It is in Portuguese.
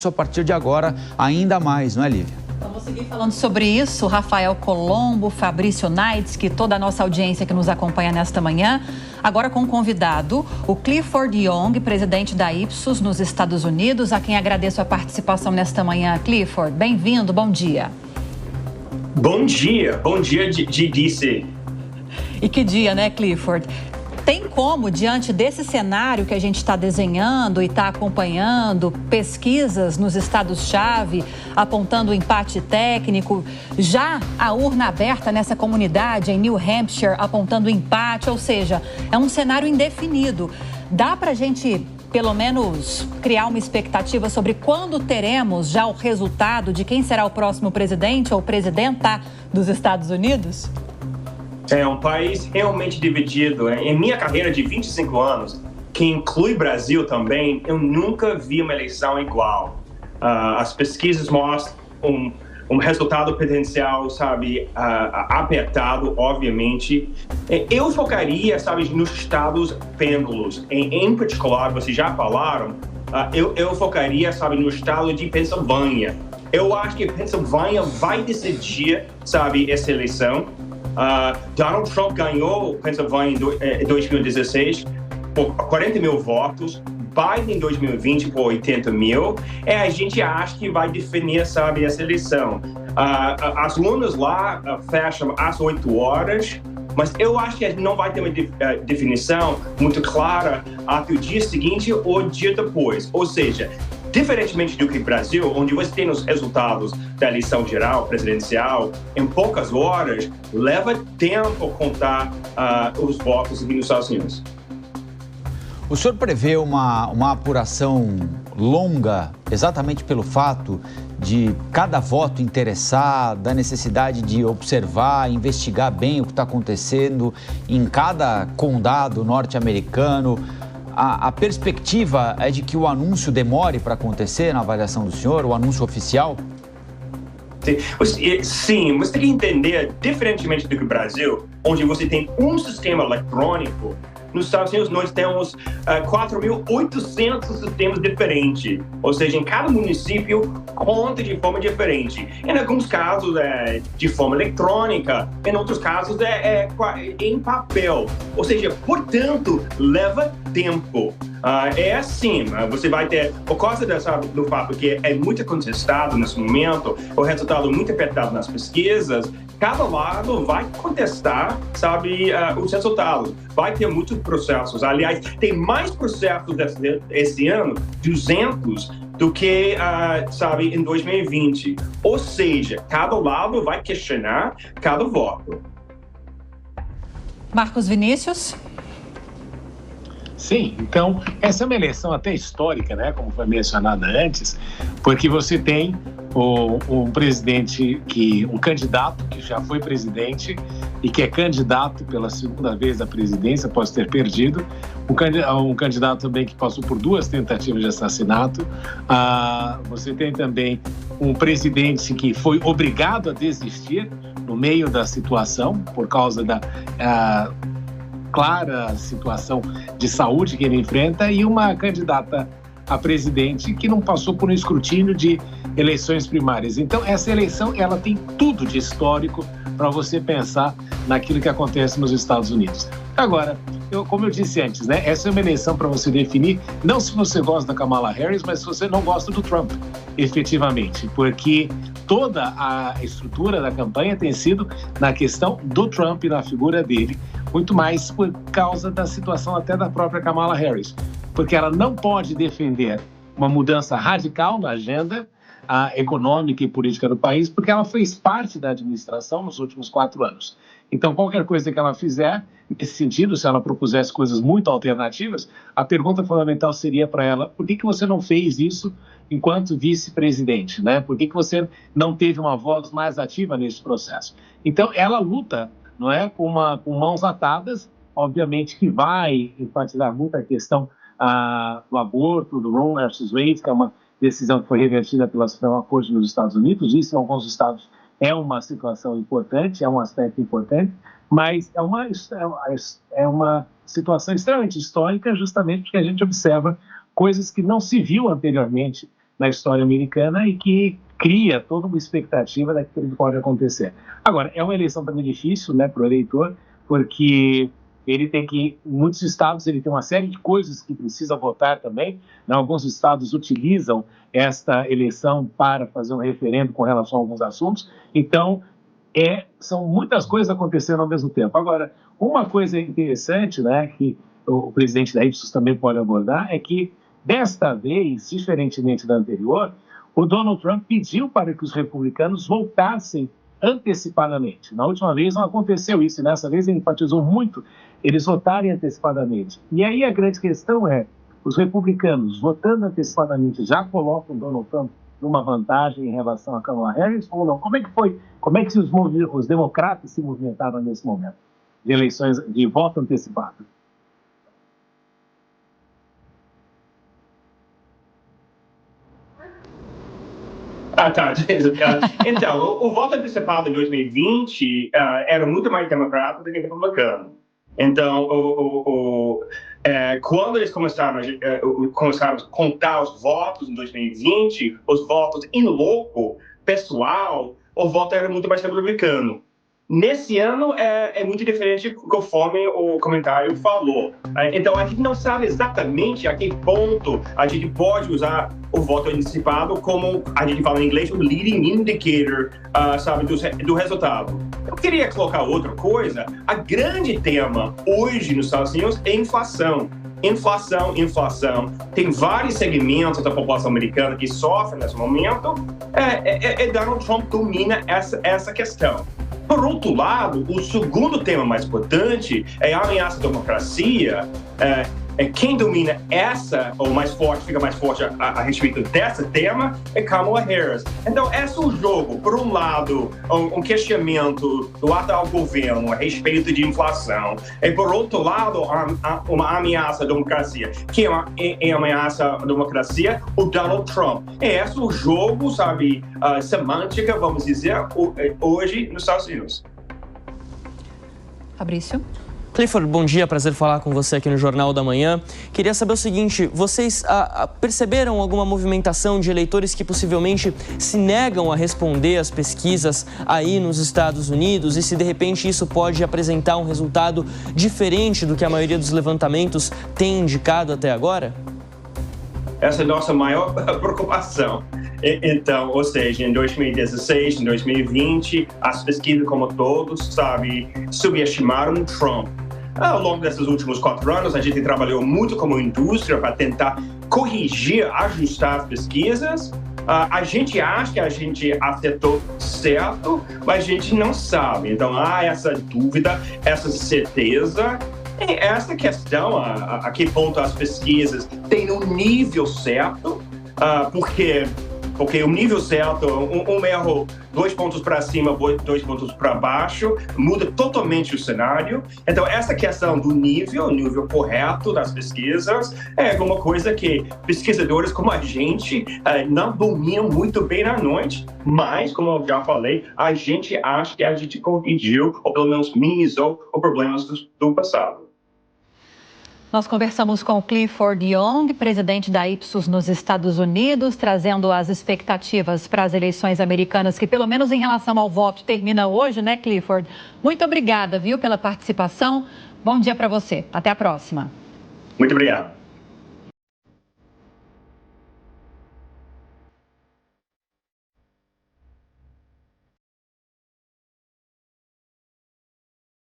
a partir de agora ainda mais, não é, Lívia? Vamos seguir falando sobre isso. Rafael Colombo, Fabrício Naitsky, toda a nossa audiência que nos acompanha nesta manhã. Agora com um convidado, o Clifford Young, presidente da Ipsos nos Estados Unidos, a quem agradeço a participação nesta manhã. Clifford, bem-vindo, bom dia. Bom dia de DC. E que dia, né, Clifford? Tem como, diante desse cenário que a gente está desenhando e está acompanhando, pesquisas nos estados-chave apontando o empate técnico, já a urna aberta nessa comunidade em New Hampshire apontando empate, ou seja, é um cenário indefinido. Dá para a gente, pelo menos, criar uma expectativa sobre quando teremos já o resultado de quem será o próximo presidente ou presidenta dos Estados Unidos? É um país realmente dividido. Em minha carreira de 25 anos, que inclui Brasil também, eu nunca vi uma eleição igual. As pesquisas mostram um resultado potencial, apertado, obviamente. Eu focaria, nos estados pêndulos. Em particular, vocês já falaram, eu focaria, no estado de Pensilvânia. Eu acho que Pensilvânia vai decidir, essa eleição. Donald Trump ganhou Pensilvânia em 2016 por 40 mil votos, Biden em 2020 por 80 mil, a gente acha que vai definir, essa eleição. As urnas lá fecham às 8 horas, mas eu acho que a gente não vai ter uma definição muito clara até o dia seguinte ou dia depois, ou seja, diferentemente do que o Brasil, onde você tem os resultados da eleição geral, presidencial, em poucas horas, leva tempo contar os votos aqui nos Estados Unidos. O senhor prevê uma apuração longa, exatamente pelo fato de cada voto interessar, da necessidade de observar, investigar bem o que está acontecendo em cada condado norte-americano? A perspectiva é de que o anúncio demore para acontecer, na avaliação do senhor, o anúncio oficial? Sim, você tem que entender, diferentemente do que o Brasil, onde você tem um sistema eletrônico, nos Estados Unidos nós temos 4.800 sistemas diferentes, ou seja, em cada município conta de forma diferente. Em alguns casos é de forma eletrônica, em outros casos é em papel, ou seja, portanto, leva tempo. É assim, você vai ter, por causa do fato que é muito contestado nesse momento, o resultado muito apertado nas pesquisas, cada lado vai contestar, os resultados. Vai ter muitos processos. Aliás, tem mais processos esse ano, 200, do que, em 2020. Ou seja, cada lado vai questionar cada voto. Marcos Vinícius? Sim, então essa é uma eleição até histórica, né, como foi mencionado antes, porque você tem um presidente, um candidato que já foi presidente e que é candidato pela segunda vez à presidência após ter perdido, um candidato também que passou por 2 tentativas de assassinato, você tem também um presidente que foi obrigado a desistir no meio da situação por causa da clara situação de saúde que ele enfrenta e uma candidata a presidente que não passou por um escrutínio de eleições primárias. Então, essa eleição, ela tem tudo de histórico para você pensar naquilo que acontece nos Estados Unidos. Agora, como eu disse antes, né, essa é uma eleição para você definir, não se você gosta da Kamala Harris, mas se você não gosta do Trump, efetivamente, porque toda a estrutura da campanha tem sido na questão do Trump e na figura dele, muito mais por causa da situação até da própria Kamala Harris, porque ela não pode defender uma mudança radical na agenda econômica e política do país, porque ela fez parte da administração nos últimos 4 anos. Então, qualquer coisa que ela fizer, nesse sentido, se ela propusesse coisas muito alternativas, a pergunta fundamental seria para ela, por que você não fez isso enquanto vice-presidente, né? Por que você não teve uma voz mais ativa nesse processo? Então, ela luta, não é, com mãos atadas, obviamente que vai enfatizar muito a questão do aborto, do Roe versus Wade, que é uma decisão que foi revertida pela Suprema Corte nos Estados Unidos. Isso em alguns estados é uma situação importante, é um aspecto importante, mas é uma situação extremamente histórica, justamente porque a gente observa coisas que não se viu anteriormente na história americana e que cria toda uma expectativa daquilo que pode acontecer. Agora, é uma eleição também difícil, né, para o eleitor, porque ele tem que, em muitos estados, ele tem uma série de coisas que precisa votar também. Né? Alguns estados utilizam esta eleição para fazer um referendo com relação a alguns assuntos. Então, são muitas coisas acontecendo ao mesmo tempo. Agora, uma coisa interessante, né, que o presidente da Ipsos também pode abordar, é que, desta vez, diferentemente da anterior, o Donald Trump pediu para que os republicanos votassem antecipadamente. Na última vez não aconteceu isso, e nessa vez ele enfatizou muito eles votarem antecipadamente. E aí a grande questão é, os republicanos votando antecipadamente já colocam o Donald Trump numa vantagem em relação a Kamala Harris ou não? Como é que foi? Como é que os democratas se movimentaram nesse momento de eleições, de voto antecipado? Tá. Então, o voto antecipado em 2020 era muito mais democrata do que republicano. Então, quando eles começaram a contar os votos em 2020, os votos em loco, pessoal, o voto era muito mais republicano. Nesse ano é muito diferente conforme o comentário falou. Então, a gente não sabe exatamente a que ponto a gente pode usar o voto antecipado como, a gente fala em inglês, o leading indicator, sabe, do resultado. Eu queria colocar outra coisa. A grande tema hoje nos Estados Unidos é inflação. Inflação. Tem vários segmentos da população americana que sofrem nesse momento. Donald Trump domina essa questão. Por outro lado, o segundo tema mais importante é a ameaça à democracia. Quem domina ou mais forte, fica mais forte a respeito desse tema é Kamala Harris. Então, esse é o jogo. Por um lado, um questionamento do atual governo a respeito de inflação. E, por outro lado, uma ameaça à democracia. Quem é ameaça à democracia? O Donald Trump. Esse é o jogo, sabe, semântica, vamos dizer, hoje nos Estados Unidos. Fabrício? Clifford, bom dia, prazer falar com você aqui no Jornal da Manhã. Queria saber o seguinte, vocês perceberam alguma movimentação de eleitores que possivelmente se negam a responder às pesquisas aí nos Estados Unidos e se de repente isso pode apresentar um resultado diferente do que a maioria dos levantamentos tem indicado até agora? Essa é a nossa maior preocupação. Então, ou seja, em 2016, em 2020, as pesquisas como todos, sabe, subestimaram Trump. Ao longo desses últimos 4 anos, a gente trabalhou muito como indústria para tentar corrigir, ajustar as pesquisas. A gente acha que a gente acertou certo, mas a gente não sabe. Então, há essa dúvida, essa certeza. E essa questão, a que ponto as pesquisas têm um nível certo, porque o nível certo, um erro, 2 pontos para cima, 2 pontos para baixo, muda totalmente o cenário. Então, essa questão do nível correto das pesquisas, é alguma coisa que pesquisadores como a gente não dominam muito bem na noite, mas, como eu já falei, a gente acha que a gente corrigiu, ou pelo menos minimizou, os problemas do passado. Nós conversamos com Clifford Young, presidente da Ipsos nos Estados Unidos, trazendo as expectativas para as eleições americanas, que pelo menos em relação ao voto termina hoje, né, Clifford? Muito obrigada, viu, pela participação. Bom dia para você. Até a próxima. Muito obrigado.